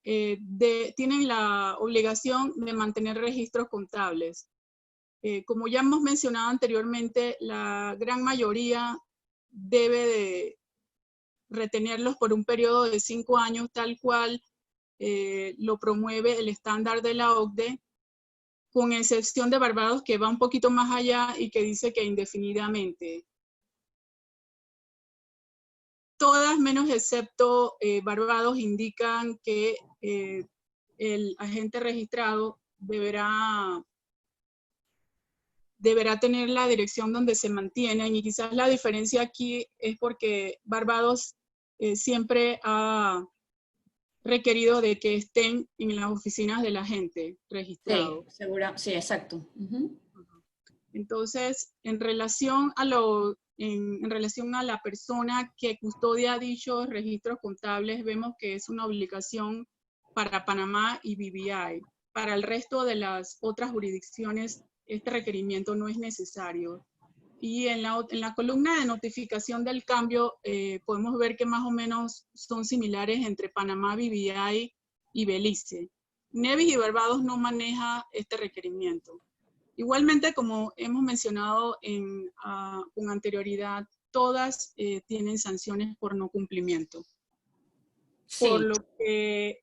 [SPEAKER 3] tienen la obligación de mantener registros contables. Como ya hemos mencionado anteriormente, la gran mayoría debe de retenerlos por un periodo de 5 años, tal cual lo promueve el estándar de la OCDE, con excepción de Barbados, que va un poquito más allá y que dice que indefinidamente. Todas menos excepto Barbados indican que el agente registrado deberá tener la dirección donde se mantienen, y quizás la diferencia aquí es porque Barbados siempre ha requerido de que estén en las oficinas del agente registrado.
[SPEAKER 1] Sí, segura, sí, exacto. Ujú.
[SPEAKER 3] Entonces, en relación a en relación a la persona que custodia dichos registros contables, vemos que es una obligación para Panamá y BVI. Para el resto de las otras jurisdicciones, este requerimiento no es necesario. Y en la columna de notificación del cambio, podemos ver que más o menos son similares entre Panamá, BVI y Belice. Nevis y Barbados no maneja este requerimiento. Igualmente, como hemos mencionado con anterioridad, todas tienen sanciones por no cumplimiento. Por
[SPEAKER 1] Sí,
[SPEAKER 3] lo que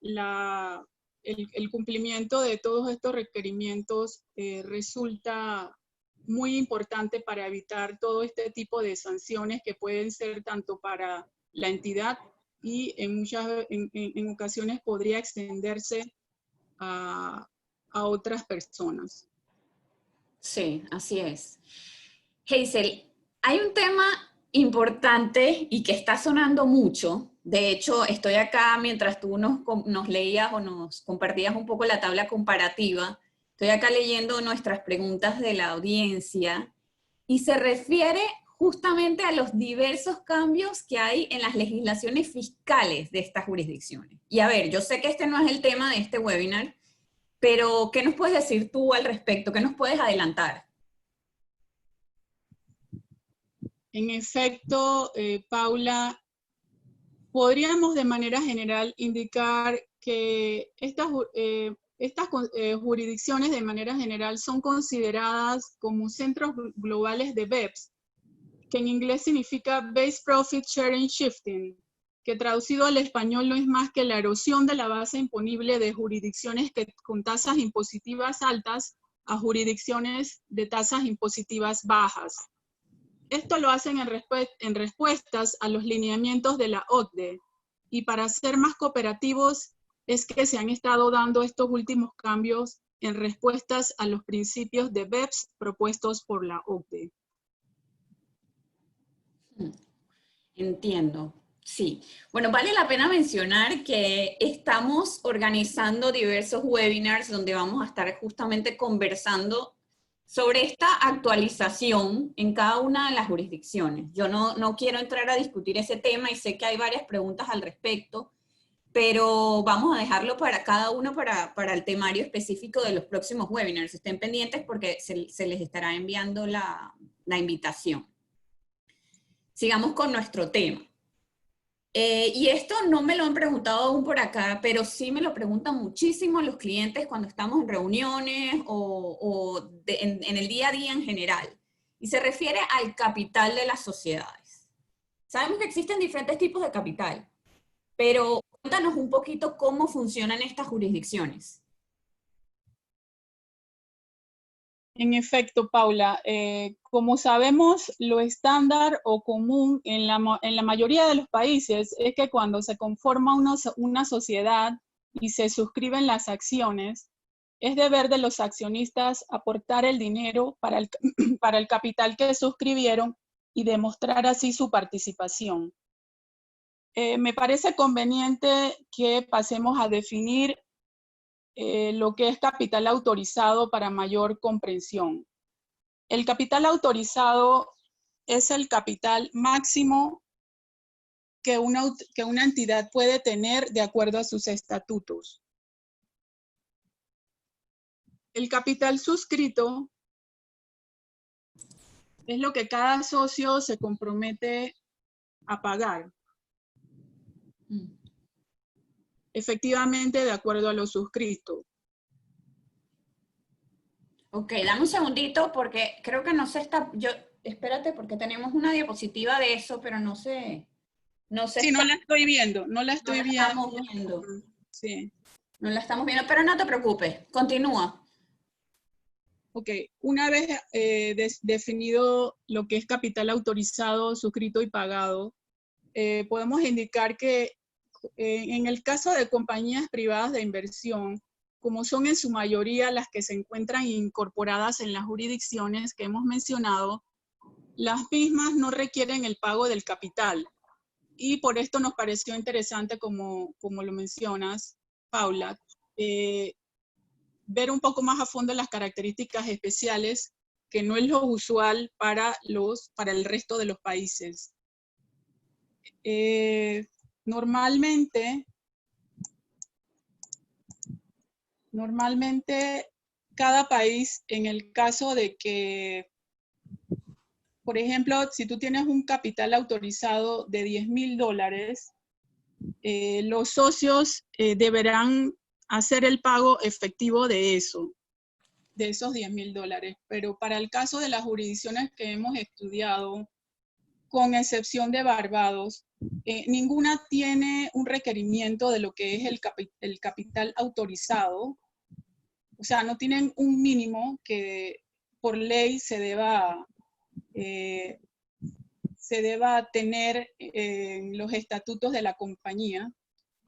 [SPEAKER 3] el cumplimiento de todos estos requerimientos resulta muy importante para evitar todo este tipo de sanciones que pueden ser tanto para la entidad y en ocasiones podría extenderse a otras personas.
[SPEAKER 1] sí, así es. Hazel, hay un tema importante y que está sonando mucho. De hecho, estoy acá mientras tú nos leías o nos compartías un poco la tabla comparativa. Estoy acá leyendo nuestras preguntas de la audiencia y se refiere justamente a los diversos cambios que hay en las legislaciones fiscales de estas jurisdicciones. Y a ver, yo sé que este no es el tema de este webinar, pero ¿qué nos puedes decir tú al respecto? ¿Qué nos puedes adelantar?
[SPEAKER 3] En efecto, Paula, podríamos de manera general indicar que estas jurisdicciones de manera general son consideradas como centros globales de BEPS, que en inglés significa Base Profit Sharing Shifting, que traducido al español no es más que la erosión de la base imponible de jurisdicciones con tasas impositivas altas a jurisdicciones de tasas impositivas bajas. Esto lo hacen en respuestas a los lineamientos de la OCDE, y para ser más cooperativos es que se han estado dando estos últimos cambios en respuestas a los principios de BEPS propuestos por la OCDE.
[SPEAKER 1] Entiendo, sí. Bueno, vale la pena mencionar que estamos organizando diversos webinars donde vamos a estar justamente conversando sobre esta actualización en cada una de las jurisdicciones. Yo no quiero entrar a discutir ese tema y sé que hay varias preguntas al respecto, pero vamos a dejarlo para cada uno para el temario específico de los próximos webinars. Estén pendientes porque se les estará enviando la invitación. Sigamos con nuestro tema. Y esto no me lo han preguntado aún por acá, pero sí me lo preguntan muchísimo los clientes cuando estamos en reuniones en el día a día en general. Y se refiere al capital de las sociedades. Sabemos que existen diferentes tipos de capital, pero cuéntanos un poquito cómo funcionan estas jurisdicciones.
[SPEAKER 3] En efecto, Paula, como sabemos, lo estándar o común en la mayoría de los países es que cuando se conforma una sociedad y se suscriben las acciones, es deber de los accionistas aportar el dinero para el capital que suscribieron y demostrar así su participación. Me parece conveniente que pasemos a definir lo que es capital autorizado para mayor comprensión. El capital autorizado es el capital máximo que una entidad puede tener de acuerdo a sus estatutos. El capital suscrito es lo que cada socio se compromete a pagar, efectivamente de acuerdo a lo suscrito.
[SPEAKER 1] Ok, dame un segundito porque creo que no se está... espérate porque tenemos una diapositiva de eso, pero no sé...
[SPEAKER 3] Sí, no la estoy viendo, no la estoy viendo.
[SPEAKER 1] Estamos viendo.
[SPEAKER 3] Sí.
[SPEAKER 1] No la estamos viendo, pero no te preocupes, continúa.
[SPEAKER 3] Ok, una vez definido lo que es capital autorizado, suscrito y pagado, podemos indicar que en el caso de compañías privadas de inversión, como son en su mayoría las que se encuentran incorporadas en las jurisdicciones que hemos mencionado, las mismas no requieren el pago del capital. y por esto nos pareció interesante, como lo mencionas, Paula, ver un poco más a fondo las características especiales que no es lo usual para el resto de los países. Normalmente cada país, en el caso de que, por ejemplo, si tú tienes un capital autorizado de $10,000, los socios deberán hacer el pago efectivo de esos $10,000. Pero para el caso de las jurisdicciones que hemos estudiado, con excepción de Barbados, ninguna tiene un requerimiento de lo que es el capital autorizado. O sea, no tienen un mínimo que por ley se deba tener en los estatutos de la compañía.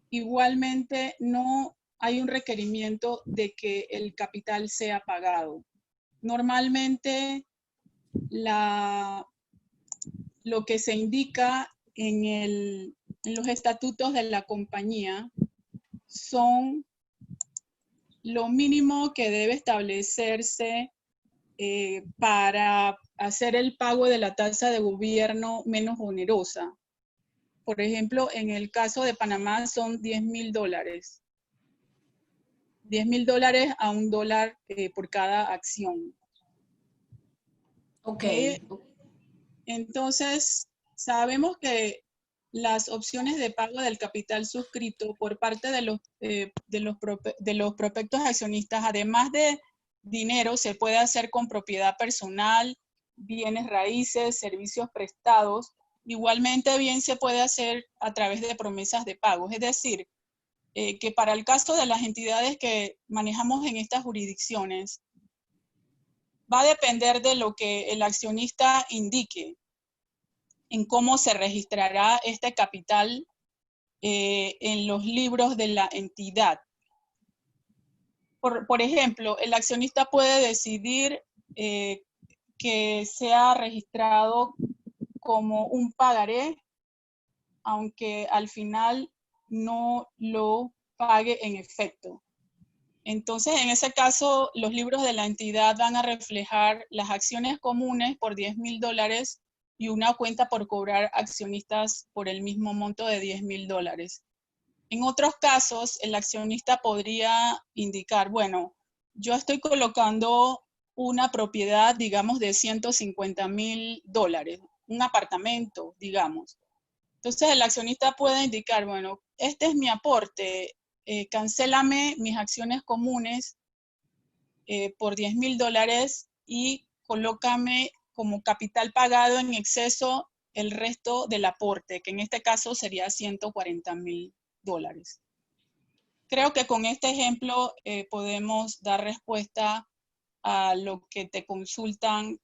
[SPEAKER 3] Igualmente, no hay un requerimiento de que el capital sea pagado. Normalmente, lo que se indica en los estatutos de la compañía son lo mínimo que debe establecerse para hacer el pago de la tasa de gobierno menos onerosa. Por ejemplo, en el caso de Panamá son $10,000. $10,000 a $1 por cada acción.
[SPEAKER 1] Ok.
[SPEAKER 3] Entonces, sabemos que las opciones de pago del capital suscrito por parte de los prospectos accionistas, además de dinero, se puede hacer con propiedad personal, bienes raíces, servicios prestados. Igualmente bien se puede hacer a través de promesas de pagos. Es decir, que para el caso de las entidades que manejamos en estas jurisdicciones, va a depender de lo que el accionista indique en cómo se registrará este capital en los libros de la entidad. Por ejemplo, el accionista puede decidir que sea registrado como un pagaré, aunque al final no lo pague en efecto. Entonces, en ese caso, los libros de la entidad van a reflejar las acciones comunes por $10,000 y una cuenta por cobrar accionistas por el mismo monto de $10,000. En otros casos, el accionista podría indicar, bueno, yo estoy colocando una propiedad, digamos, de $150,000, un apartamento, digamos. Entonces, el accionista puede indicar, bueno, este es mi aporte, cancélame mis acciones comunes por $10,000 y colócame como capital pagado en exceso el resto del aporte, que en este caso sería $140,000. Creo que con este ejemplo podemos dar respuesta a lo que te consultan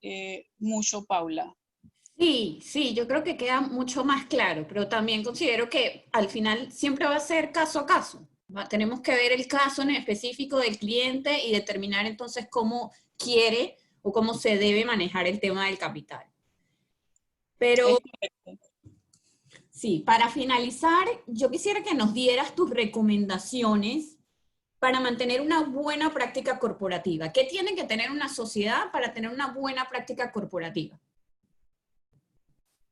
[SPEAKER 3] mucho, Paula.
[SPEAKER 1] Sí, yo creo que queda mucho más claro, pero también considero que al final siempre va a ser caso a caso. Tenemos que ver el caso en específico del cliente y determinar entonces cómo quiere o cómo se debe manejar el tema del capital. Pero sí, para finalizar, yo quisiera que nos dieras tus recomendaciones para mantener una buena práctica corporativa. ¿Qué tiene que tener una sociedad para tener una buena práctica corporativa?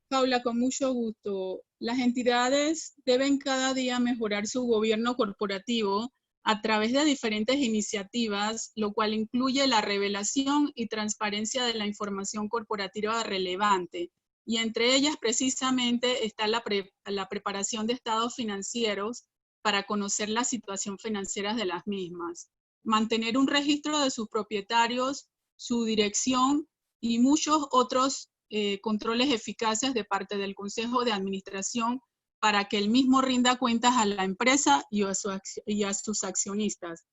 [SPEAKER 3] Paula, con mucho gusto. Las entidades deben cada día mejorar su gobierno corporativo a través de diferentes iniciativas, lo cual incluye la revelación y transparencia de la información corporativa relevante. Y entre ellas precisamente está la preparación de estados financieros para conocer la situación financiera de las mismas. Mantener un registro de sus propietarios, su dirección y muchos otros controles eficaces de parte del Consejo de Administración para que el mismo rinda cuentas a la empresa y a sus accionistas.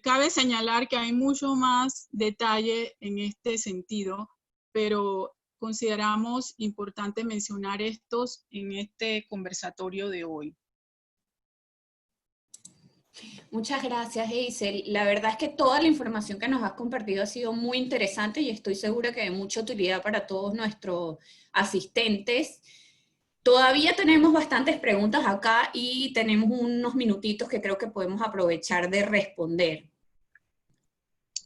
[SPEAKER 3] Cabe señalar que hay mucho más detalle en este sentido, pero consideramos importante mencionar estos en este conversatorio de hoy.
[SPEAKER 1] Muchas gracias, Hazel. La verdad es que toda la información que nos has compartido ha sido muy interesante y estoy segura que de mucha utilidad para todos nuestros asistentes. Todavía tenemos bastantes preguntas acá y tenemos unos minutitos que creo que podemos aprovechar de responder.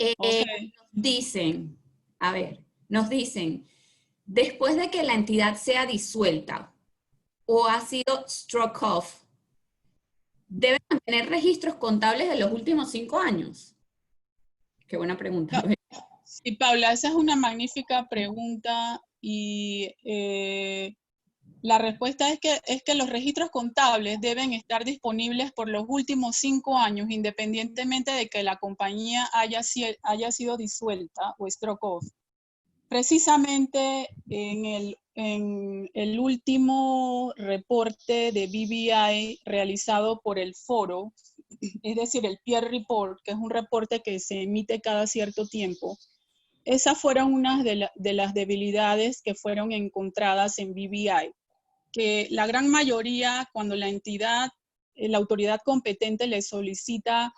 [SPEAKER 3] Ok.
[SPEAKER 1] Nos dicen, a ver, nos dicen, después de que la entidad sea disuelta o ha sido struck off, ¿deben mantener registros contables de los últimos 5 años? Qué buena pregunta.
[SPEAKER 3] Sí, Paula, esa es una magnífica pregunta y la respuesta es que los registros contables deben estar disponibles por los últimos 5 años, independientemente de que la compañía haya sido disuelta o struck off. Precisamente en el último reporte de BBI realizado por el foro, es decir, el peer report, que es un reporte que se emite cada cierto tiempo, esas fueron unas de las debilidades que fueron encontradas en BBI, que la gran mayoría, cuando la entidad, la autoridad competente le solicita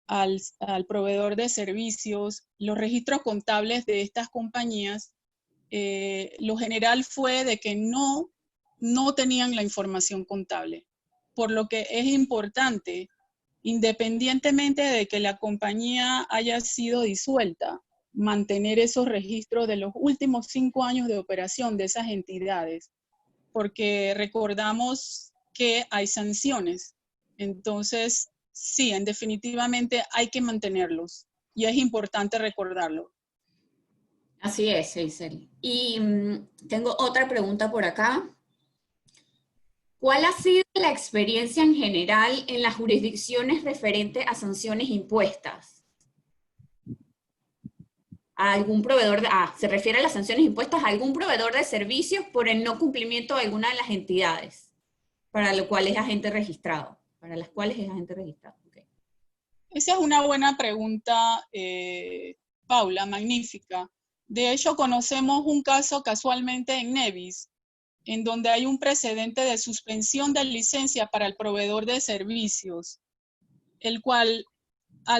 [SPEAKER 3] al proveedor de servicios los registros contables de estas compañías, lo general fue de que no tenían la información contable. Por lo que es importante, independientemente de que la compañía haya sido disuelta, mantener esos registros de los últimos 5 años de operación de esas entidades, porque recordamos que hay sanciones. Entonces, sí, definitivamente hay que mantenerlos y es importante recordarlo.
[SPEAKER 1] Así es, Hazel. Y tengo otra pregunta por acá. ¿Cuál ha sido la experiencia en general en las jurisdicciones referente a sanciones impuestas? ¿A algún proveedor se refiere a las sanciones impuestas a algún proveedor de servicios por el no cumplimiento de alguna de las entidades para lo cual es agente registrado? Para las cuales es agente registrado. Okay.
[SPEAKER 3] Esa es una buena pregunta, Paula, magnífica. De hecho, conocemos un caso casualmente en Nevis, en donde hay un precedente de suspensión de licencia para el proveedor de servicios, el cual a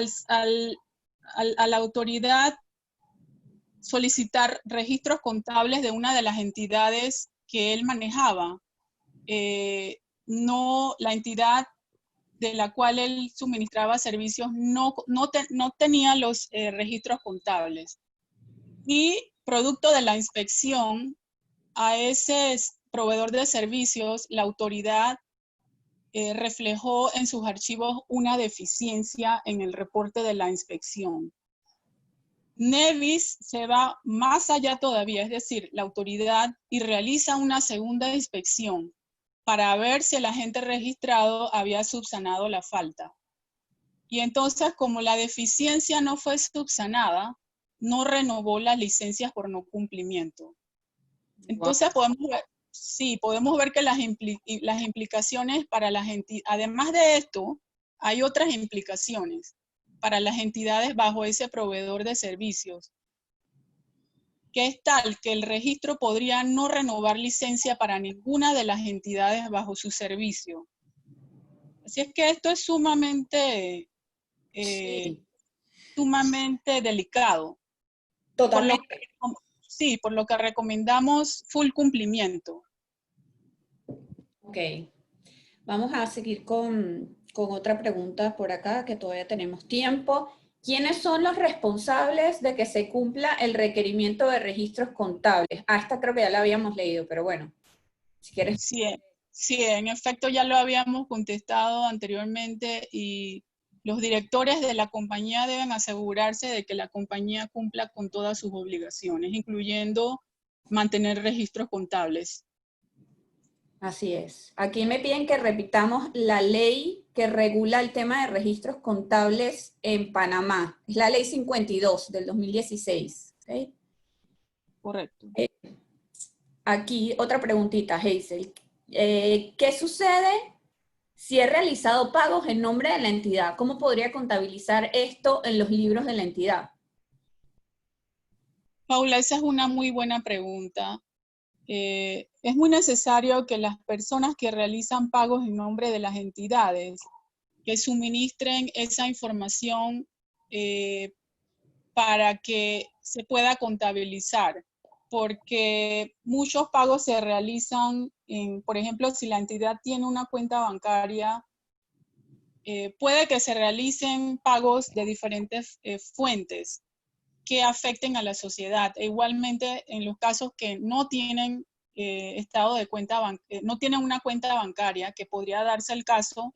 [SPEAKER 3] la autoridad solicitar registros contables de una de las entidades que él manejaba, la entidad de la cual él suministraba servicios no tenía los registros contables. Y producto de la inspección a ese proveedor de servicios, la autoridad reflejó en sus archivos una deficiencia en el reporte de la inspección. Nevis se va más allá todavía, es decir, la autoridad y realiza una segunda inspección para ver si el agente registrado había subsanado la falta. Y entonces, como la deficiencia no fue subsanada, no renovó las licencias por no cumplimiento. Entonces, podemos ver que las implicaciones para las entidades, además de esto, hay otras implicaciones para las entidades bajo ese proveedor de servicios, que es tal que el registro podría no renovar licencia para ninguna de las entidades bajo su servicio. Así es que esto es sumamente, sumamente delicado.
[SPEAKER 1] Totalmente.
[SPEAKER 3] Por lo que recomendamos full cumplimiento.
[SPEAKER 1] Ok. Vamos a seguir con otra pregunta por acá, que todavía tenemos tiempo. ¿Quiénes son los responsables de que se cumpla el requerimiento de registros contables? Esta creo que ya la habíamos leído, pero bueno, si quieres.
[SPEAKER 3] Sí, en efecto ya lo habíamos contestado anteriormente y los directores de la compañía deben asegurarse de que la compañía cumpla con todas sus obligaciones, incluyendo mantener registros contables.
[SPEAKER 1] Así es. Aquí me piden que repitamos la ley que regula el tema de registros contables en Panamá. Es la ley 52 del 2016. ¿Okay?
[SPEAKER 3] Correcto.
[SPEAKER 1] Aquí otra preguntita, Hazel. ¿Qué sucede si he realizado pagos en nombre de la entidad? ¿Cómo podría contabilizar esto en los libros de la entidad?
[SPEAKER 3] Paula, esa es una muy buena pregunta. Es muy necesario que las personas que realizan pagos en nombre de las entidades que suministren esa información para que se pueda contabilizar. porque muchos pagos se realizan, por ejemplo, si la entidad tiene una cuenta bancaria, puede que se realicen pagos de diferentes fuentes que afecten a la sociedad. E igualmente, en los casos que no tienen estado de cuenta, no tienen una cuenta bancaria, que podría darse el caso,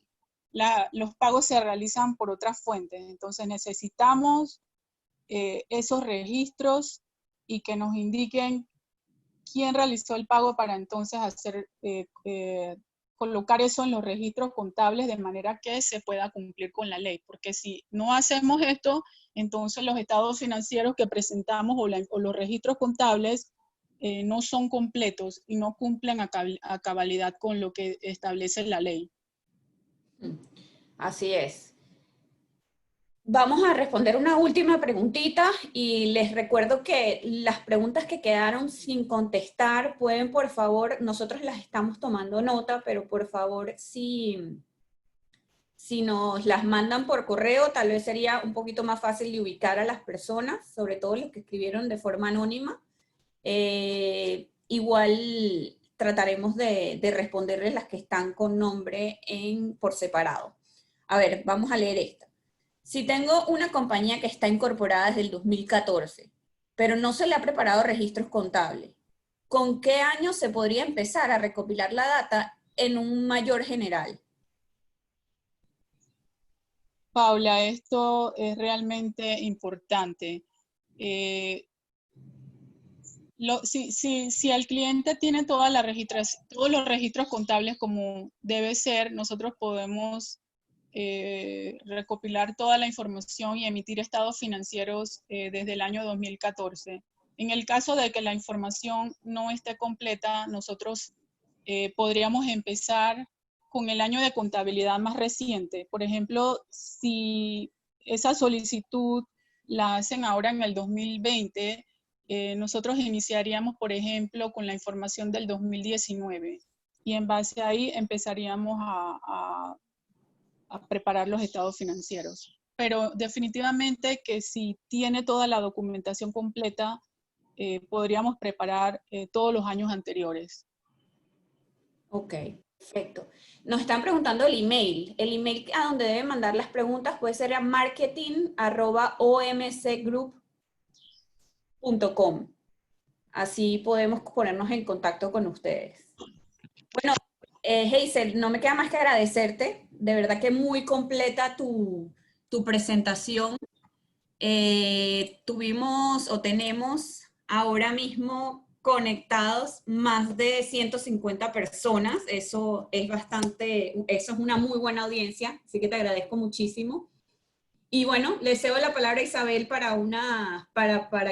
[SPEAKER 3] los pagos se realizan por otras fuentes. Entonces necesitamos esos registros y que nos indiquen quién realizó el pago para entonces colocar eso en los registros contables de manera que se pueda cumplir con la ley. Porque si no hacemos esto, entonces los estados financieros que presentamos o los registros contables no son completos y no cumplen a cabalidad con lo que establece la ley.
[SPEAKER 1] Así es. Vamos a responder una última preguntita y les recuerdo que las preguntas que quedaron sin contestar pueden, por favor, nosotros las estamos tomando nota, pero por favor, si nos las mandan por correo, tal vez sería un poquito más fácil de ubicar a las personas, sobre todo los que escribieron de forma anónima. Igual trataremos de responderles las que están con nombre por separado. A ver, vamos a leer esta. Si tengo una compañía que está incorporada desde el 2014, pero no se le ha preparado registros contables, ¿con qué año se podría empezar a recopilar la data en un mayor general?
[SPEAKER 3] Paula, esto es realmente importante. Si el cliente tiene todos los registros contables como debe ser, nosotros podemos recopilar toda la información y emitir estados financieros desde el año 2014. En el caso de que la información no esté completa, nosotros podríamos empezar con el año de contabilidad más reciente. Por ejemplo, si esa solicitud la hacen ahora en el 2020, nosotros iniciaríamos, por ejemplo, con la información del 2019 y en base a ahí empezaríamos a preparar los estados financieros. Pero definitivamente que si tiene toda la documentación completa, podríamos preparar todos los años anteriores.
[SPEAKER 1] Ok, perfecto. Nos están preguntando el email. El email a donde deben mandar las preguntas puede ser a marketing@omcgroup.com. Así podemos ponernos en contacto con ustedes. Bueno, Hazel, no me queda más que agradecerte. De verdad que muy completa tu presentación. Tuvimos o tenemos ahora mismo conectados más de 150 personas. Eso es una muy buena audiencia, así que te agradezco muchísimo. Y bueno, le cedo la palabra a Isabel para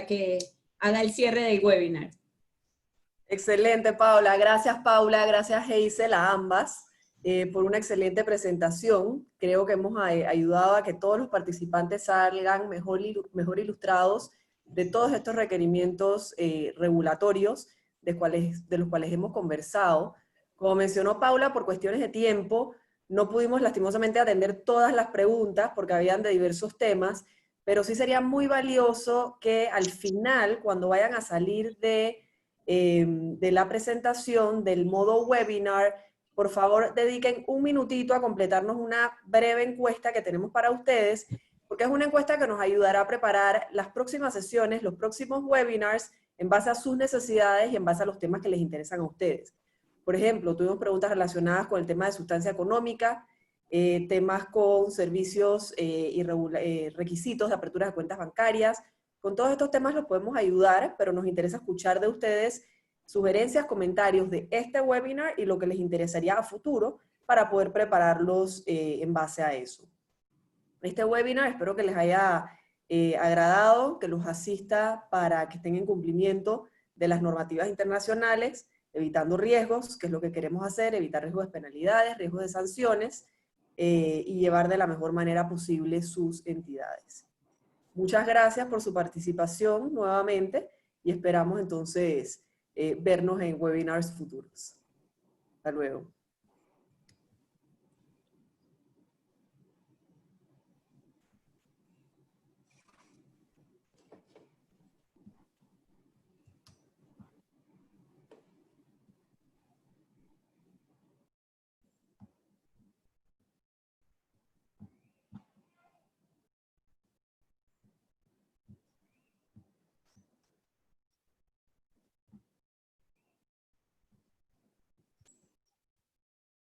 [SPEAKER 1] que haga el cierre del webinar.
[SPEAKER 2] Excelente, Paula. Gracias, Paula. Gracias, Hazel, a ambas por una excelente presentación. Creo que hemos ayudado a que todos los participantes salgan mejor ilustrados de todos estos requerimientos regulatorios de los cuales hemos conversado. Como mencionó Paula, por cuestiones de tiempo, no pudimos lastimosamente atender todas las preguntas porque habían de diversos temas, pero sí sería muy valioso que al final, cuando vayan a salir de la presentación del modo webinar, por favor dediquen un minutito a completarnos una breve encuesta que tenemos para ustedes, porque es una encuesta que nos ayudará a preparar las próximas sesiones, los próximos webinars, en base a sus necesidades y en base a los temas que les interesan a ustedes. Por ejemplo, tuvimos preguntas relacionadas con el tema de sustancia económica, temas con servicios y requisitos de apertura de cuentas bancarias. Con todos estos temas los podemos ayudar, pero nos interesa escuchar de ustedes sugerencias, comentarios de este webinar y lo que les interesaría a futuro para poder prepararlos en base a eso. Este webinar espero que les haya agradado, que los asista para que estén en cumplimiento de las normativas internacionales, evitando riesgos, que es lo que queremos hacer, evitar riesgos de penalidades, riesgos de sanciones, y llevar de la mejor manera posible sus entidades. Muchas gracias por su participación nuevamente y esperamos entonces vernos en webinars futuros. Hasta luego.